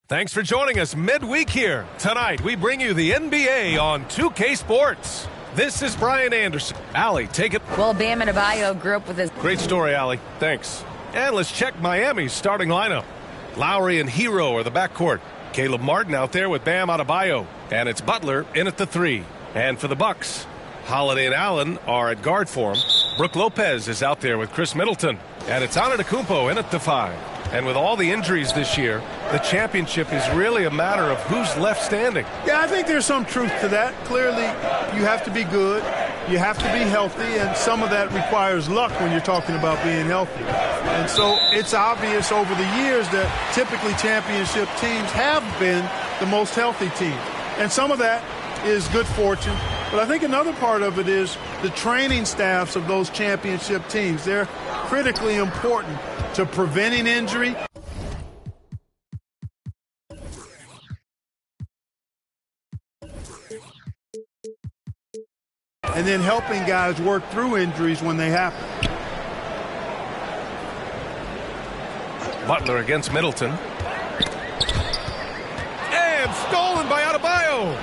Thanks for joining us midweek here. Tonight, we bring you the NBA on 2K Sports. This is Brian Anderson. Allie, take it. Well, Bam Adebayo grew up with his... Great story, Allie. Thanks. And let's check Miami's starting lineup. Lowry and Hero are the backcourt. Caleb Martin out there with Bam Adebayo. And it's Butler in at the 3. And for the Bucks, Holiday and Allen are at guard for him. Brook Lopez is out there with Chris Middleton. And it's Antetokounmpo in at the 5. And with all the injuries this year, the championship is really a matter of who's left standing. Yeah, I think there's some truth to that. Clearly, you have to be good, you have to be healthy, and some of that requires luck when you're talking about being healthy. And so it's obvious over the years that typically championship teams have been the most healthy team. And some of that is good fortune. But I think another part of it is the training staffs of those championship teams. They're critically important to preventing injury. And then helping guys work through injuries when they happen. Butler against Middleton. And stolen by Adebayo.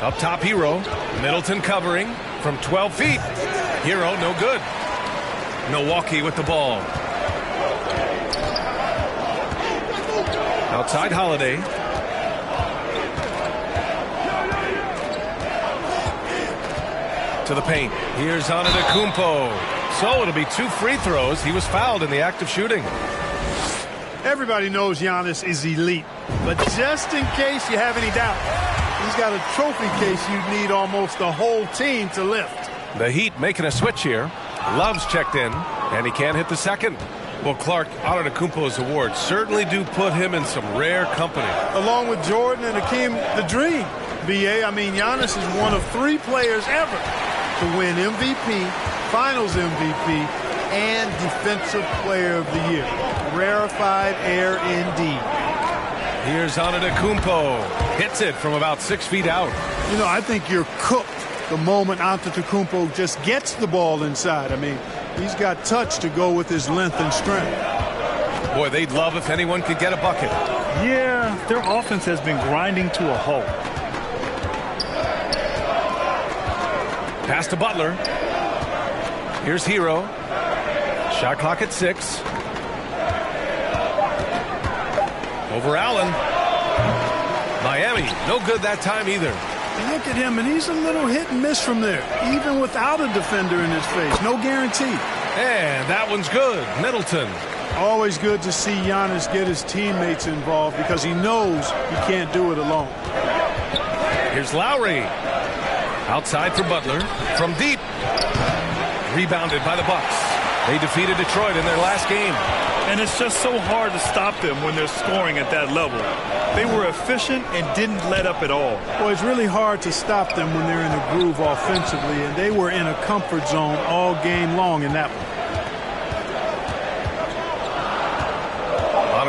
Up top, Hero. Middleton covering from 12 feet. Hero, no good. Milwaukee with the ball. Outside, Holiday. To the paint. Here's Antetokounmpo. So it'll be 2 free throws. He was fouled in the act of shooting. Everybody knows Giannis is elite. But just in case you have any doubt, he's got a trophy case you'd need almost the whole team to lift. The Heat making a switch here. Love's checked in, and he can't hit the second. Well, Clark, Antetokounmpo's awards certainly do put him in some rare company. Along with Jordan and Hakeem the Dream, B.A. I mean, Giannis is one of 3 players ever to win MVP, Finals MVP, and Defensive Player of the Year. Rarefied air indeed. Here's Antetokounmpo. Hits it from about 6 feet out. You know, I think you're cooked the moment Antetokounmpo just gets the ball inside. I mean, he's got touch to go with his length and strength. Boy, they'd love if anyone could get a bucket. Yeah, their offense has been grinding to a halt. Pass to Butler. Here's Hero. Shot clock at 6. Over Allen. Miami, no good that time either. And look at him, and he's a little hit and miss from there, even without a defender in his face. No guarantee. And that one's good. Middleton. Always good to see Giannis get his teammates involved because he knows he can't do it alone. Here's Lowry. Outside for Butler. From deep. Rebounded by the Bucks. They defeated Detroit in their last game. And it's just so hard to stop them when they're scoring at that level. They were efficient and didn't let up at all. Well, it's really hard to stop them when they're in a groove offensively, and they were in a comfort zone all game long in that one.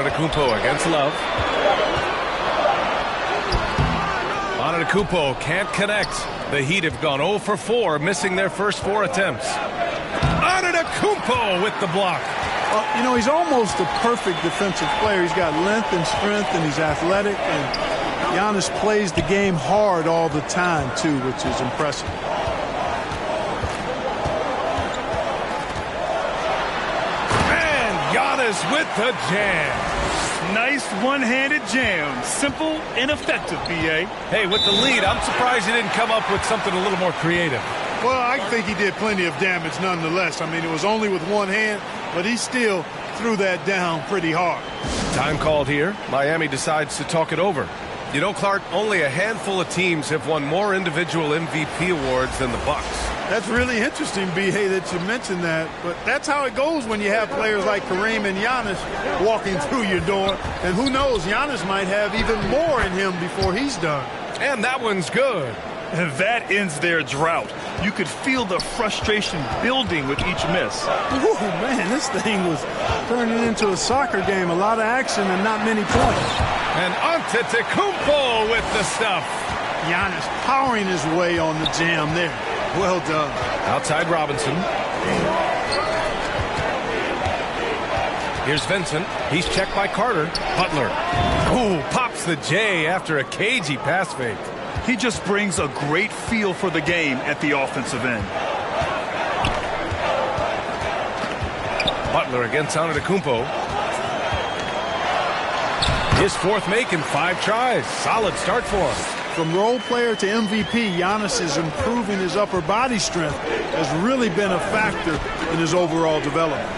Antetokounmpo against Love. Antetokounmpo can't connect. The Heat have gone 0 for 4, missing their first 4 attempts. Antetokounmpo with the block. You know, he's almost a perfect defensive player. He's got length and strength, and he's athletic. And Giannis plays the game hard all the time, too, which is impressive. And Giannis with the jam. Nice one-handed jam. Simple and effective, B.A. Hey, with the lead, I'm surprised he didn't come up with something a little more creative. Well, I think he did plenty of damage nonetheless. I mean, it was only with one hand, but he still threw that down pretty hard. Time called here. Miami decides to talk it over. You know, Clark, only a handful of teams have won more individual MVP awards than the Bucks. That's really interesting, B.A., that you mentioned that. But that's how it goes when you have players like Kareem and Giannis walking through your door. And who knows, Giannis might have even more in him before he's done. And that one's good. And that ends their drought. You could feel the frustration building with each miss. Ooh, man, this thing was turning into a soccer game. A lot of action and not many points. And Antetokounmpo with the stuff. Giannis powering his way on the jam there. Well done. Outside Robinson. Here's Vincent. He's checked by Carter. Butler. Ooh, pops the J after a cagey pass fake. He just brings a great feel for the game at the offensive end. Butler against Antetokounmpo. His fourth make in 5 tries. Solid start for him. From role player to MVP, Giannis is improving his upper body strength. Has really been a factor in his overall development.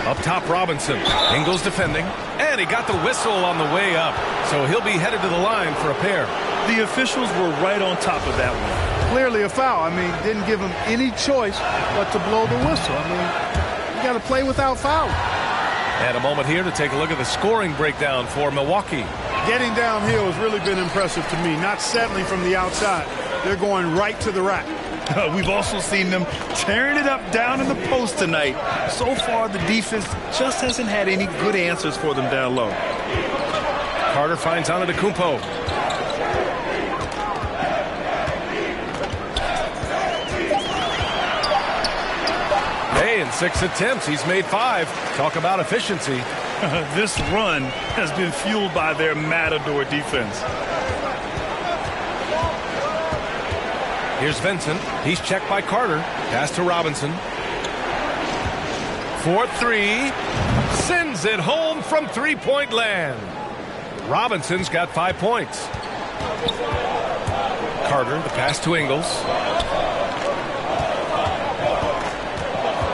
Up top, Robinson. Ingles defending. And he got the whistle on the way up. So he'll be headed to the line for a pair. The officials were right on top of that one. Clearly a foul. I mean, didn't give him any choice but to blow the whistle. I mean, you got to play without fouling. And a moment here to take a look at the scoring breakdown for Milwaukee. Getting downhill has really been impressive to me. Not settling from the outside. They're going right to the rack. We've also seen them tearing it up down in the post tonight. So far, the defense just hasn't had any good answers for them down low. Carter finds Antetokounmpo. Hey, in 6 attempts, he's made 5. Talk about efficiency. This run has been fueled by their Matador defense. Here's Vincent. He's checked by Carter. Pass to Robinson. 4-3. Sends it home from three-point land. Robinson's got 5 points. Carter, the pass to Ingles.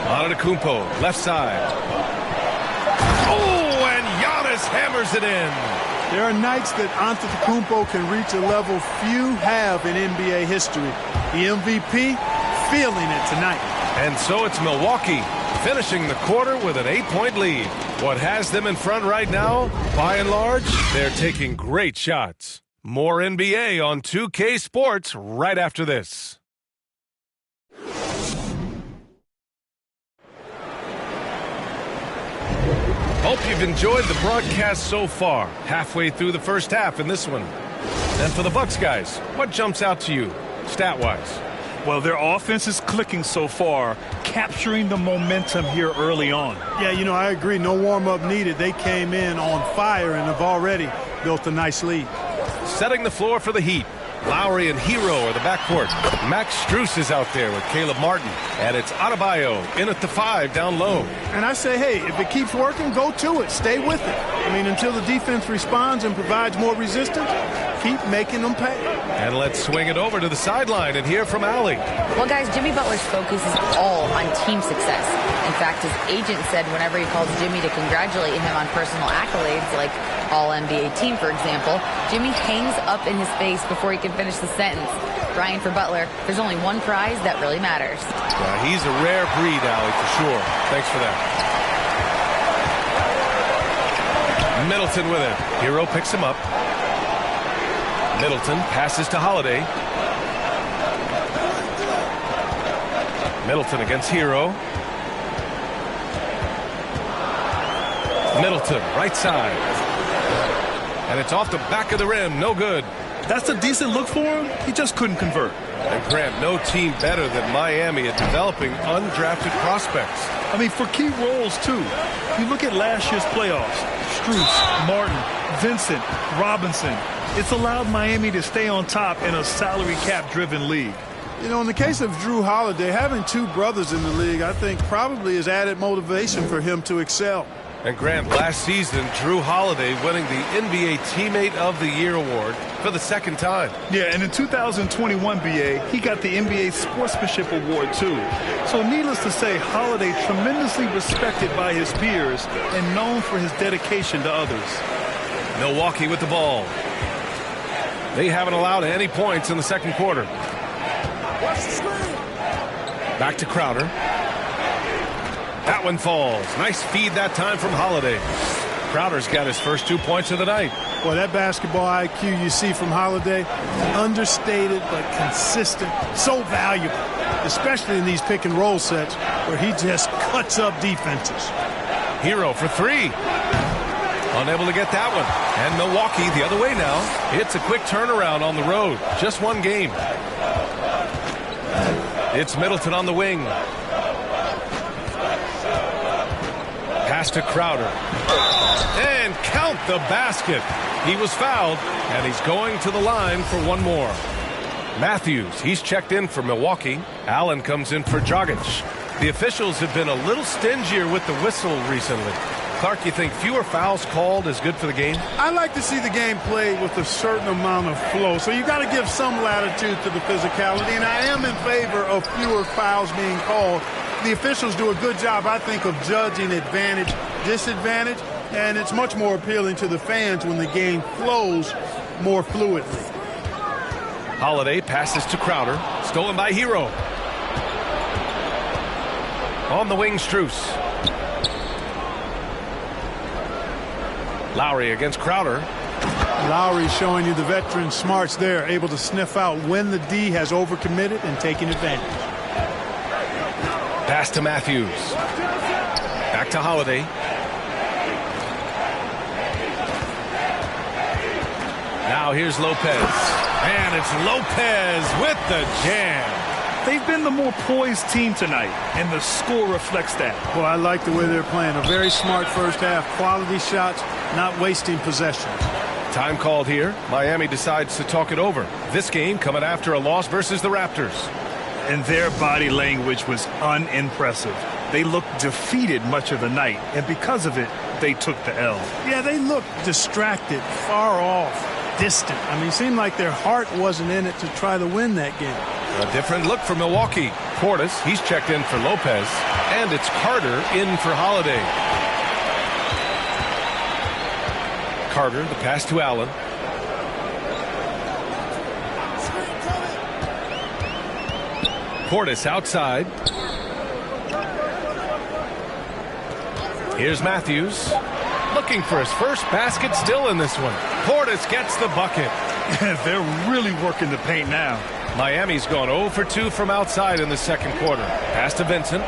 Antetokounmpo, left side. Oh, and Giannis hammers it in. There are nights that Antetokounmpo can reach a level few have in NBA history. The MVP feeling it tonight. And so it's Milwaukee finishing the quarter with an 8-point lead. What has them in front right now, by and large, they're taking great shots. More NBA on 2K Sports right after this. Hope you've enjoyed the broadcast so far. Halfway through the first half in this one. And for the Bucks guys, what jumps out to you, stat-wise? Well, their offense is clicking so far, capturing the momentum here early on. Yeah, you know, I agree. No warm-up needed. They came in on fire and have already built a nice lead. Setting the floor for the Heat. Lowry and Hero are the backcourt. Max Strus is out there with Caleb Martin. And it's Adebayo in at the 5 down low. And I say, hey, if it keeps working, go to it. Stay with it. I mean, until the defense responds and provides more resistance, keep making them pay. And let's swing it over to the sideline and hear from Allie. Well, guys, Jimmy Butler's focus is all on team success. In fact, his agent said whenever he calls Jimmy to congratulate him on personal accolades, like All-NBA team, for example, Jimmy hangs up in his face before he can finish the sentence. Ryan, for Butler, there's only one prize that really matters. Yeah, he's a rare breed, Allie, for sure. Thanks for that. Middleton with it. Hero picks him up. Middleton passes to Holiday. Middleton against Hero. Middleton, right side. And it's off the back of the rim. No good. That's a decent look for him. He just couldn't convert. And Grant, no team better than Miami at developing undrafted prospects. I mean, for key roles, too. You look at last year's playoffs. Strus, Martin, Vincent, Robinson. It's allowed Miami to stay on top in a salary cap-driven league. You know, in the case of Drew Holiday, having 2 brothers in the league, I think probably is added motivation for him to excel. And Grant, last season, Drew Holiday winning the NBA Teammate of the Year award for the 2nd time. Yeah, and in 2021, BA, he got the NBA Sportsmanship Award, too. So needless to say, Holiday tremendously respected by his peers and known for his dedication to others. Milwaukee with the ball. They haven't allowed any points in the 2nd quarter. Back to Crowder. That one falls. Nice feed that time from Holiday. Crowder's got his first 2 points of the night. Boy, that basketball IQ you see from Holiday, understated but consistent, so valuable, especially in these pick and roll sets where he just cuts up defenses. Hero for 3. Unable to get that one. And Milwaukee the other way now. It's a quick turnaround on the road. Just 1 game. It's Middleton on the wing. Pass to Crowder. And count the basket. He was fouled, and he's going to the line for one more. Matthews, he's checked in for Milwaukee. Allen comes in for Dragic. The officials have been a little stingier with the whistle recently. Clark, you think fewer fouls called is good for the game? I like to see the game played with a certain amount of flow. So you got to give some latitude to the physicality, and I am in favor of fewer fouls being called. The officials do a good job, I think, of judging advantage, disadvantage, and it's much more appealing to the fans when the game flows more fluidly. Holiday passes to Crowder, stolen by Hero. On the wing, Strus. Lowry against Crowder. Lowry showing you the veteran smarts there, able to sniff out when the D has overcommitted and taking advantage. Pass to Matthews. Back to Holiday. Now here's Lopez. And it's Lopez with the jam. They've been the more poised team tonight, and the score reflects that. Well, I like the way they're playing. A very smart first half. Quality shots, not wasting possessions. Time called here. Miami decides to talk it over. This game coming after a loss versus the Raptors. And their body language was unimpressive. They looked defeated much of the night, and because of it, they took the L. Yeah, they looked distracted, far off, distant. I mean, it seemed like their heart wasn't in it to try to win that game. A different look for Milwaukee. Portis, he's checked in for Lopez. And it's Carter in for Holiday. Carter, the pass to Allen. Portis outside. Here's Matthews. Looking for his first basket, still in this one. Portis gets the bucket. They're really working the paint now. Miami's gone 0 for 2 from outside in the second quarter. Pass to Vincent.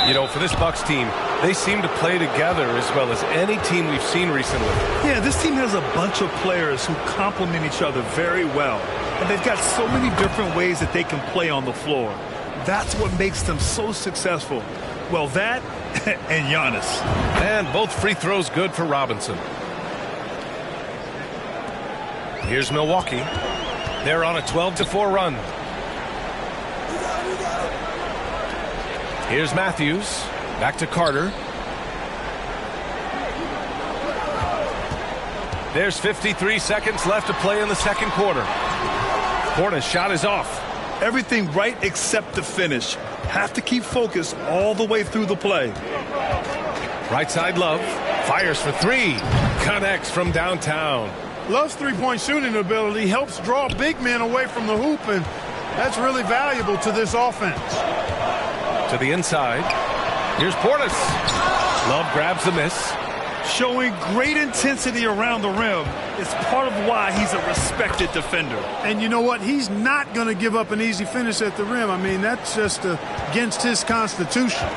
You know, for this Bucks team, they seem to play together as well as any team we've seen recently. Yeah, this team has a bunch of players who complement each other very well. And they've got so many different ways that they can play on the floor. That's what makes them so successful. Well, that and Giannis. And both free throws good for Robinson. Here's Milwaukee. They're on a 12-4 run. Here's Matthews. Back to Carter. There's 53 seconds left to play in the second quarter. Portis' shot is off. Everything right except the finish. Have to keep focused all the way through the play. Right side, Love. Fires for three. Connects from downtown. Love's three-point shooting ability helps draw big men away from the hoop, and that's really valuable to this offense. To the inside. Here's Portis. Love grabs the miss. Showing great intensity around the rim is part of why he's a respected defender. And you know what? He's not going to give up an easy finish at the rim. I mean, that's just against his constitution.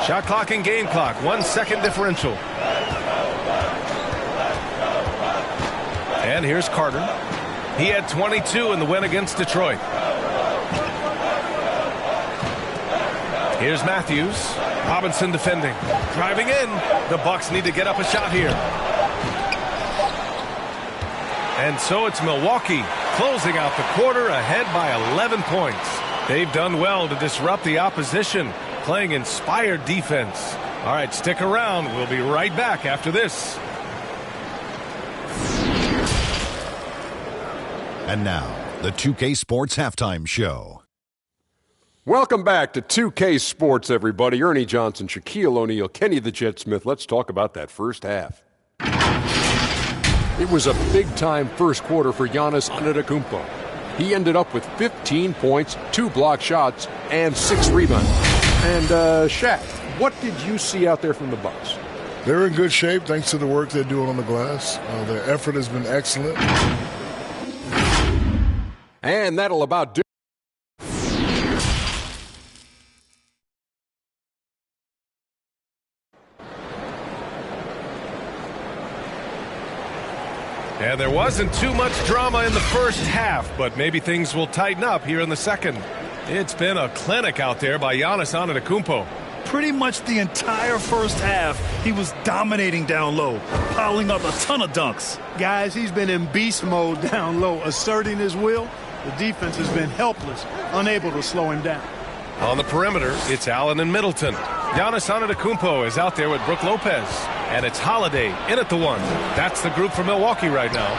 Shot clock and game clock. 1 second differential. And here's Carter. He had 22 in the win against Detroit. Here's Matthews. Robinson defending. Driving in. The Bucks need to get up a shot here. And so it's Milwaukee closing out the quarter ahead by 11 points. They've done well to disrupt the opposition, playing inspired defense. All right, stick around. We'll be right back after this. And now, the 2K Sports Halftime Show. Welcome back to 2K Sports, everybody. Ernie Johnson, Shaquille O'Neal, Kenny the Jet Smith. Let's talk about that first half. It was a big-time first quarter for Giannis Antetokounmpo. He ended up with 15 points, 2 block shots, and 6 rebounds. And, Shaq, what did you see out there from the Bucks? They're in good shape thanks to the work they're doing on the glass. Their effort has been excellent. And that'll about do. And there wasn't too much drama in the first half, but maybe things will tighten up here in the second. It's been a clinic out there by Giannis Antetokounmpo. Pretty much the entire first half, he was dominating down low, piling up a ton of dunks. Guys, he's been in beast mode down low, asserting his will. The defense has been helpless, unable to slow him down. On the perimeter, it's Allen and Middleton. Giannis Antetokounmpo is out there with Brook Lopez. And it's Holiday in at the one. That's the group for Milwaukee right now.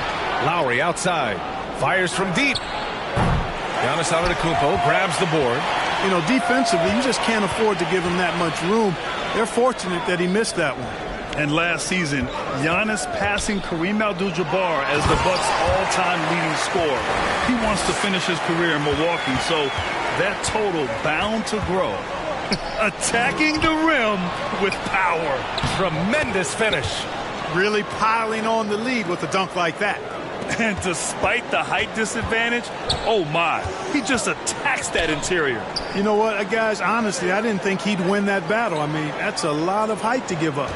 Lowry outside. Fires from deep. Giannis Antetokounmpo grabs the board. You know, defensively, you just can't afford to give him that much room. They're fortunate that he missed that one. And last season, Giannis passing Kareem Abdul-Jabbar as the Bucks' all-time leading scorer. He wants to finish his career in Milwaukee, so that total bound to grow. Attacking the rim with power. Tremendous finish. Really piling on the lead with a dunk like that. And despite the height disadvantage, oh my, he just attacks that interior. You know what, guys, honestly, I didn't think he'd win that battle. I mean, that's a lot of height to give up.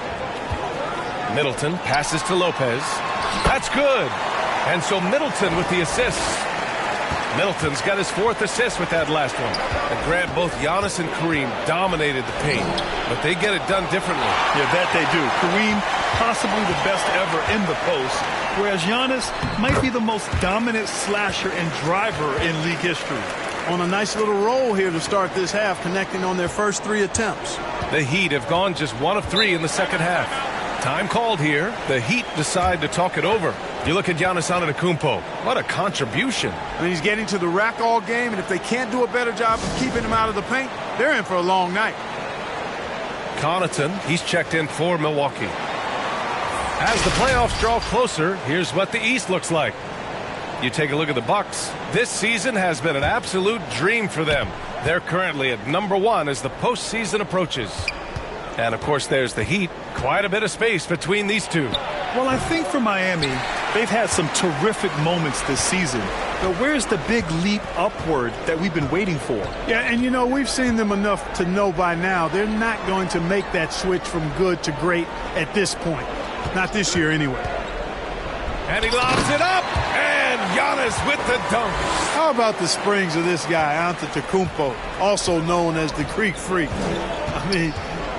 Middleton passes to Lopez. That's good. And so Middleton with the assist. Middleton's got his 4th assist with that last one. And Grant, both Giannis and Kareem dominated the paint, but they get it done differently. Yeah, that they do. Kareem, possibly the best ever in the post, whereas Giannis might be the most dominant slasher and driver in league history. On a nice little roll here to start this half, connecting on their first 3 attempts. The Heat have gone just 1 of 3 in the second half. Time called here. The Heat decide to talk it over. You look at Giannis Antetokounmpo. What a contribution. I mean, he's getting to the rack all game, and if they can't do a better job of keeping him out of the paint, they're in for a long night. Connaughton, he's checked in for Milwaukee. As the playoffs draw closer, here's what the East looks like. You take a look at the Bucks. This season has been an absolute dream for them. They're currently at #1 as the postseason approaches. And, of course, there's the Heat. Quite a bit of space between these two. Well, I think for Miami, they've had some terrific moments this season. But where's the big leap upward that we've been waiting for? Yeah, and, you know, we've seen them enough to know by now they're not going to make that switch from good to great at this point. Not this year, anyway. And he lobs it up. And Giannis with the dunk. How about the springs of this guy, Antetokounmpo, also known as the Greek Freak? I mean,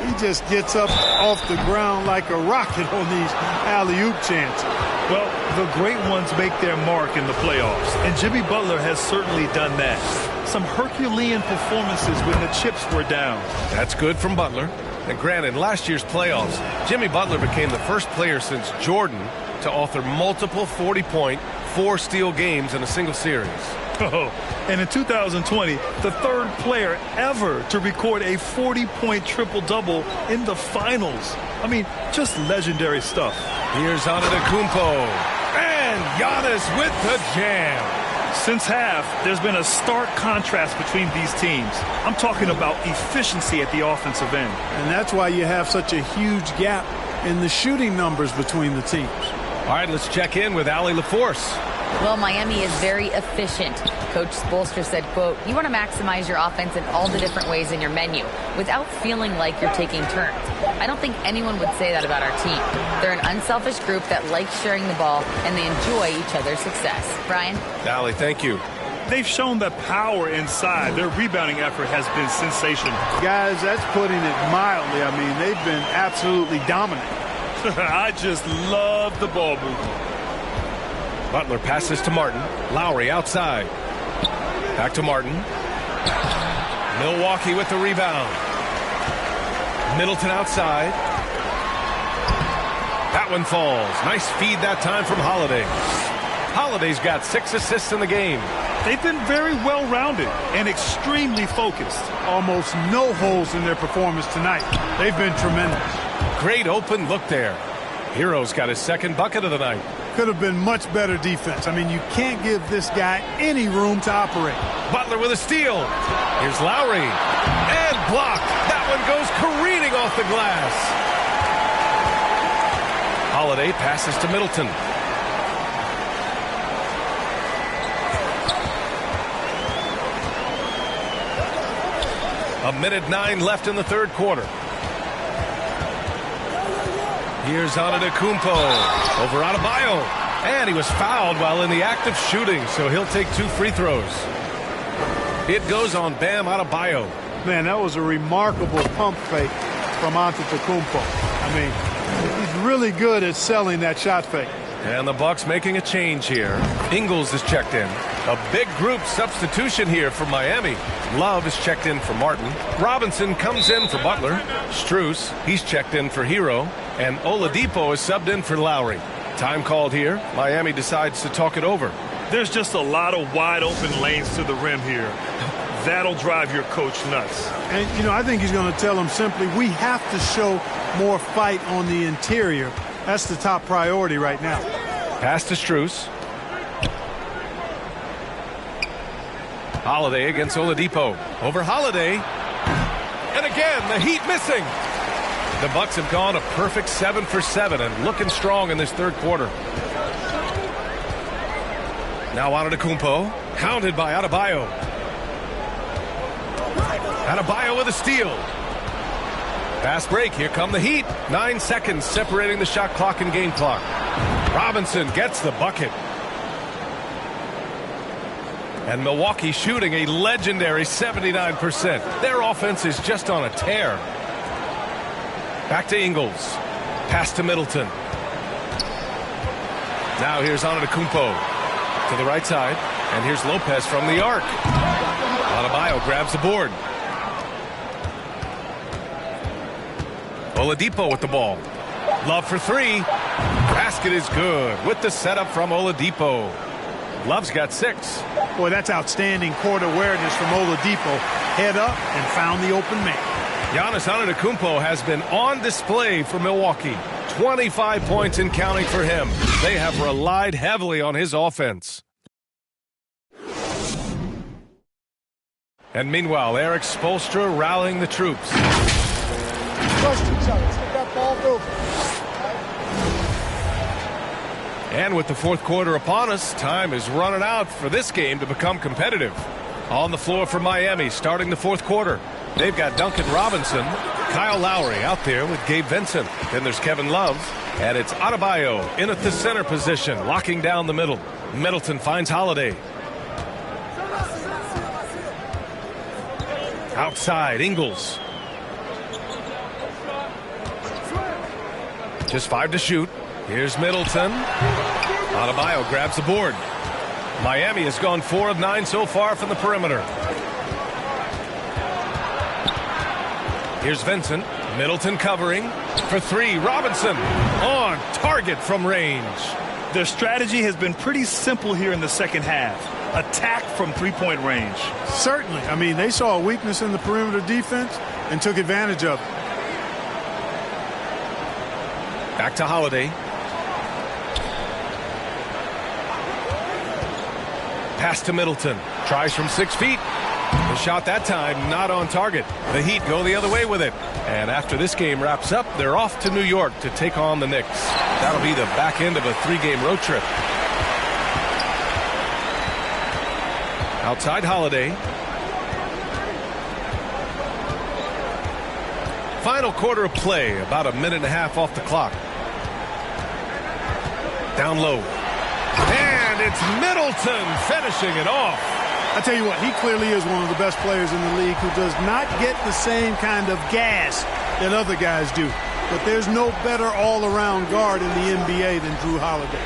he just gets up off the ground like a rocket on these alley-oop chances. Well, the great ones make their mark in the playoffs, and Jimmy Butler has certainly done that. Some Herculean performances when the chips were down. That's good from Butler. And granted, in last year's playoffs, Jimmy Butler became the first player since Jordan to author multiple 40-point, 4-steal games in a single series. Oh, and in 2020, the 3rd player ever to record a 40-point triple-double in the finals. I mean, just legendary stuff. Here's Antetokounmpo. And Giannis with the jam. Since half, there's been a stark contrast between these teams. I'm talking about efficiency at the offensive end. And that's why you have such a huge gap in the shooting numbers between the teams. All right, let's check in with Allie LaForce. Well, Miami is very efficient. Coach Spoelstra said, quote, "You want to maximize your offense in all the different ways in your menu without feeling like you're taking turns." I don't think anyone would say that about our team. They're an unselfish group that likes sharing the ball, and they enjoy each other's success. Brian? Allie, thank you. They've shown the power inside. Their rebounding effort has been sensational. Guys, that's putting it mildly. I mean, they've been absolutely dominant. I just love the ball movement. Butler passes to Martin. Lowry outside. Back to Martin. Milwaukee with the rebound. Middleton outside. That one falls. Nice feed that time from Holiday. Holiday's got 6 assists in the game. They've been very well-rounded and extremely focused. Almost no holes in their performance tonight. They've been tremendous. Great open look there. Hero's got his 2nd bucket of the night. Could have been much better defense. I mean, you can't give this guy any room to operate. Butler with a steal. Here's Lowry. And blocked. That one goes careening off the glass. Holiday passes to Middleton. A minute 9 left in the 3rd quarter. Here's Antetokounmpo over Adebayo. And he was fouled while in the act of shooting, so he'll take 2 free throws. It goes on Bam Adebayo. Man, that was a remarkable pump fake from Antetokounmpo. I mean, he's really good at selling that shot fake. And the Bucks making a change here. Ingles is checked in. A big group substitution here for Miami. Love is checked in for Martin. Robinson comes in for Butler. Strus, he's checked in for Hero. And Oladipo is subbed in for Lowry. Time called here. Miami decides to talk it over. There's just a lot of wide open lanes to the rim here. That'll drive your coach nuts. And, you know, I think he's going to tell them simply, we have to show more fight on the interior. That's the top priority right now. Pass to Strus. Holiday against Oladipo. Over Holiday. And again, the Heat missing. The Bucks have gone a perfect 7 for 7 and looking strong in this third quarter. Now Antetokounmpo, hounded by Adebayo. Adebayo with a steal. Fast break, here come the Heat. 9 seconds separating the shot clock and game clock. Robinson gets the bucket. And Milwaukee shooting a legendary 79%. Their offense is just on a tear. Back to Ingles. Pass to Middleton. Now here's Antetokounmpo to the right side. And here's Lopez from the arc. Adebayo grabs the board. Oladipo with the ball. Love for three. Basket is good with the setup from Oladipo. Love's got 6. Boy, that's outstanding court awareness from Oladipo. Head up and found the open man. Giannis Antetokounmpo has been on display for Milwaukee. 25 points and counting for him. They have relied heavily on his offense. And meanwhile, Eric Spoelstra rallying the troops. Trust each other. Let's get that ball moving. And with the fourth quarter upon us, time is running out for this game to become competitive. On the floor for Miami, starting the fourth quarter. They've got Duncan Robinson, Kyle Lowry out there with Gabe Vincent. Then there's Kevin Love, and it's Adebayo in at the center position, locking down the middle. Middleton finds Holiday. Outside, Ingles. Just 5 to shoot. Here's Middleton. Adebayo grabs the board. Miami has gone 4 of 9 so far from the perimeter. Here's Vincent. Middleton covering for 3. Robinson on target from range. Their strategy has been pretty simple here in the second half. Attack from three-point range. Certainly. I mean, they saw a weakness in the perimeter defense and took advantage of it. Back to Holiday. Pass to Middleton. Tries from 6 feet. The shot that time not on target. The Heat go the other way with it. And after this game wraps up, they're off to New York to take on the Knicks. That'll be the back end of a 3-game road trip. Outside Holiday. Final quarter of play, about a minute and a half off the clock. Down low. And it's Middleton finishing it off. I tell you what, he clearly is one of the best players in the league who does not get the same kind of gas that other guys do. But there's no better all-around guard in the NBA than Drew Holiday.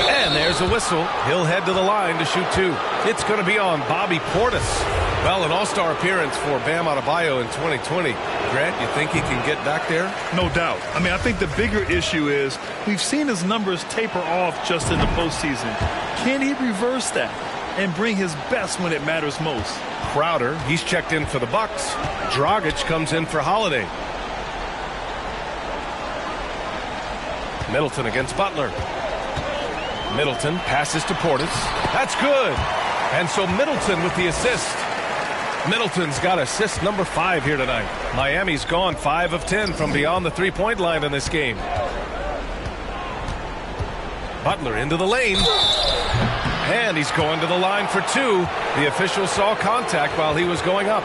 And there's a whistle. He'll head to the line to shoot 2. It's going to be on Bobby Portis. Well, an all-star appearance for Bam Adebayo in 2020. Grant, you think he can get back there? No doubt. I mean, I think the bigger issue is we've seen his numbers taper off just in the postseason. Can he reverse that and bring his best when it matters most? Crowder, he's checked in for the Bucks. Dragic comes in for Holiday. Middleton against Butler. Middleton passes to Portis. That's good. And so Middleton with the assist. Middleton's got assist number 5 here tonight. Miami's gone 5 of 10 from beyond the three-point line in this game. Butler into the lane. And he's going to the line for 2. The official saw contact while he was going up.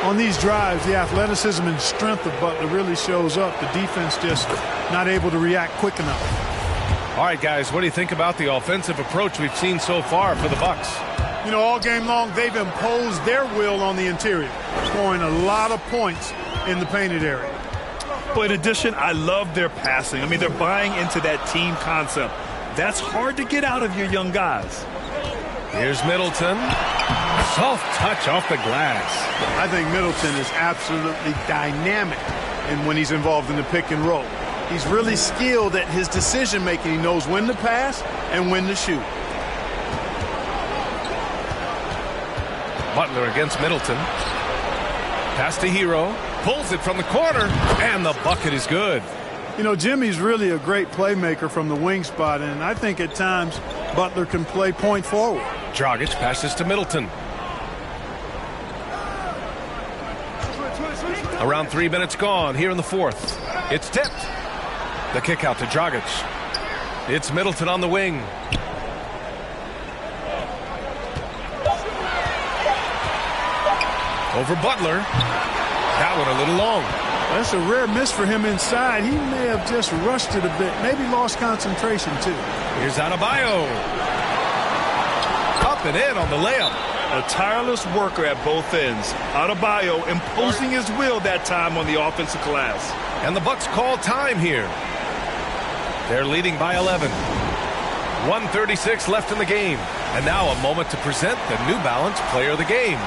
On these drives, the athleticism and strength of Butler really shows up. The defense just not able to react quick enough. All right, guys, what do you think about the offensive approach we've seen so far for the Bucks? You know, all game long, they've imposed their will on the interior, scoring a lot of points in the painted area. But in addition, I love their passing. I mean, they're buying into that team concept. That's hard to get out of your young guys. Here's Middleton. Soft touch off the glass. I think Middleton is absolutely dynamic when he's involved in the pick and roll. He's really skilled at his decision making. He knows when to pass and when to shoot. Butler against Middleton. Pass to Hero. Pulls it from the corner, and the bucket is good. You know, Jimmy's really a great playmaker from the wing spot, and I think at times Butler can play point forward. Dragic passes to Middleton. Around 3 minutes gone here in the fourth. It's tipped. The kick out to Dragic. It's Middleton on the wing. Over Butler. That one a little long. That's a rare miss for him inside. He may have just rushed it a bit. Maybe lost concentration, too. Here's Adebayo. Up and in on the layup. A tireless worker at both ends. Adebayo imposing his will that time on the offensive glass. And the Bucks call time here. They're leading by 11. 1:36 left in the game. And now a moment to present the New Balance Player of the Game,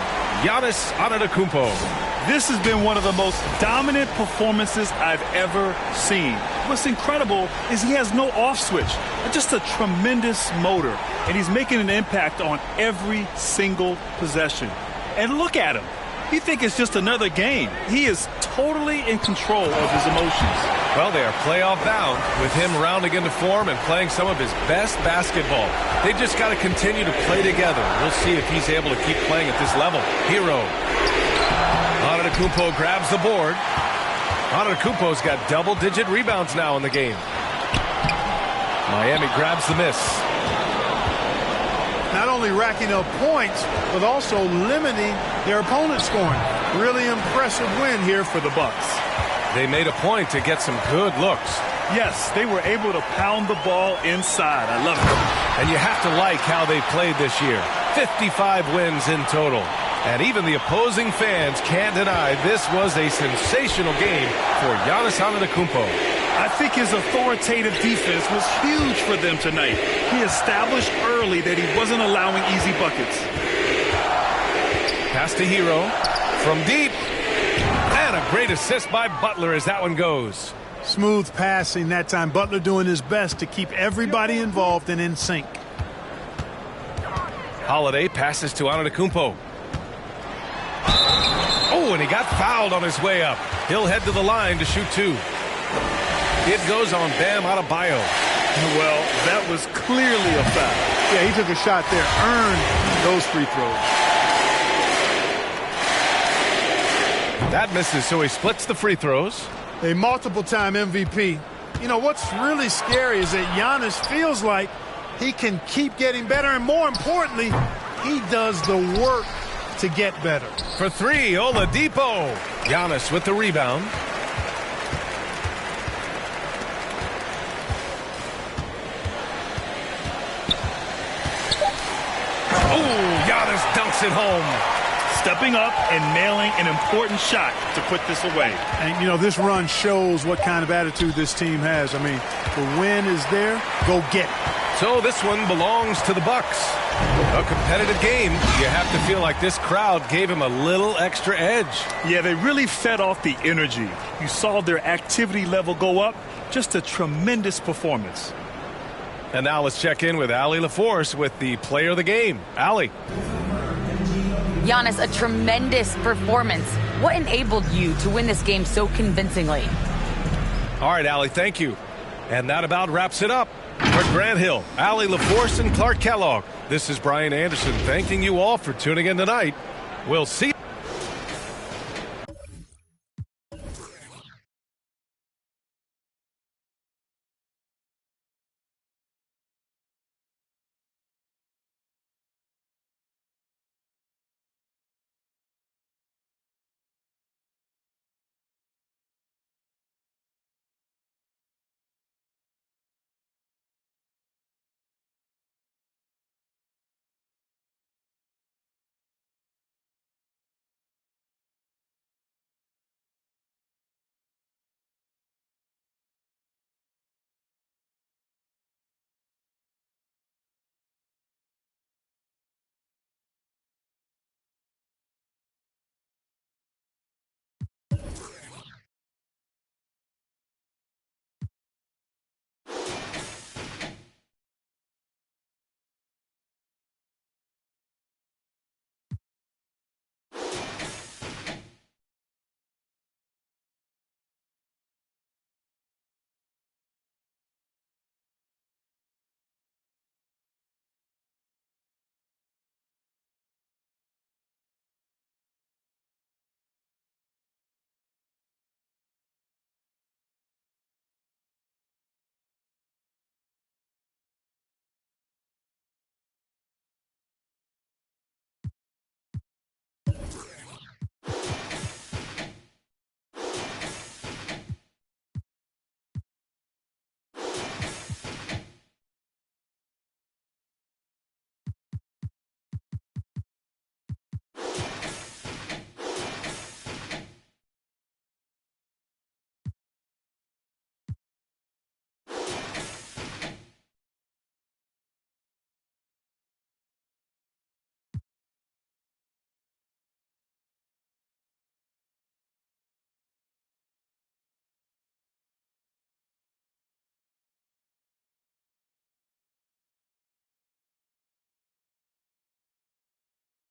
Giannis Antetokounmpo. This has been one of the most dominant performances I've ever seen. What's incredible is he has no off switch, just a tremendous motor, and he's making an impact on every single possession. And look at him. You think it's just another game. He is totally in control of his emotions. Well, they are playoff bound with him rounding into form and playing some of his best basketball. They just got to continue to play together. We'll see if he's able to keep playing at this level. Hero. Antetokounmpo grabs the board. Antetokounmpo's got double-digit rebounds now in the game. Miami grabs the miss. Not only racking up points, but also limiting their opponent's scoring. Really impressive win here for the Bucks. They made a point to get some good looks. Yes, they were able to pound the ball inside. I love it. And you have to like how they played this year. 55 wins in total. And even the opposing fans can't deny this was a sensational game for Giannis Antetokounmpo. I think his authoritative defense was huge for them tonight. He established early that he wasn't allowing easy buckets. Pass to Hero from deep. And a great assist by Butler as that one goes. Smooth passing that time. Butler doing his best to keep everybody involved and in sync. Holiday passes to Antetokounmpo. Oh, and he got fouled on his way up. He'll head to the line to shoot two. It goes on Bam Adebayo. Well, that was clearly a foul. Yeah, he took a shot there. Earned those free throws. That misses, so he splits the free throws. A multiple-time MVP. You know, what's really scary is that Giannis feels like he can keep getting better, and more importantly, he does the work to get better. For three, Oladipo. Giannis with the rebound. Oh, Giannis dunks it home. Stepping up and nailing an important shot to put this away. And, you know, this run shows what kind of attitude this team has. I mean, the win is there. Go get it. So this one belongs to the Bucks. A competitive game. You have to feel like this crowd gave him a little extra edge. Yeah, they really fed off the energy. You saw their activity level go up. Just a tremendous performance. And now let's check in with Allie LaForce with the player of the game. Allie. Giannis, a tremendous performance. What enabled you to win this game so convincingly? All right, Allie, thank you. And that about wraps it up. For Grant Hill, Allie LaForce, and Clark Kellogg, this is Brian Anderson thanking you all for tuning in tonight. We'll see you.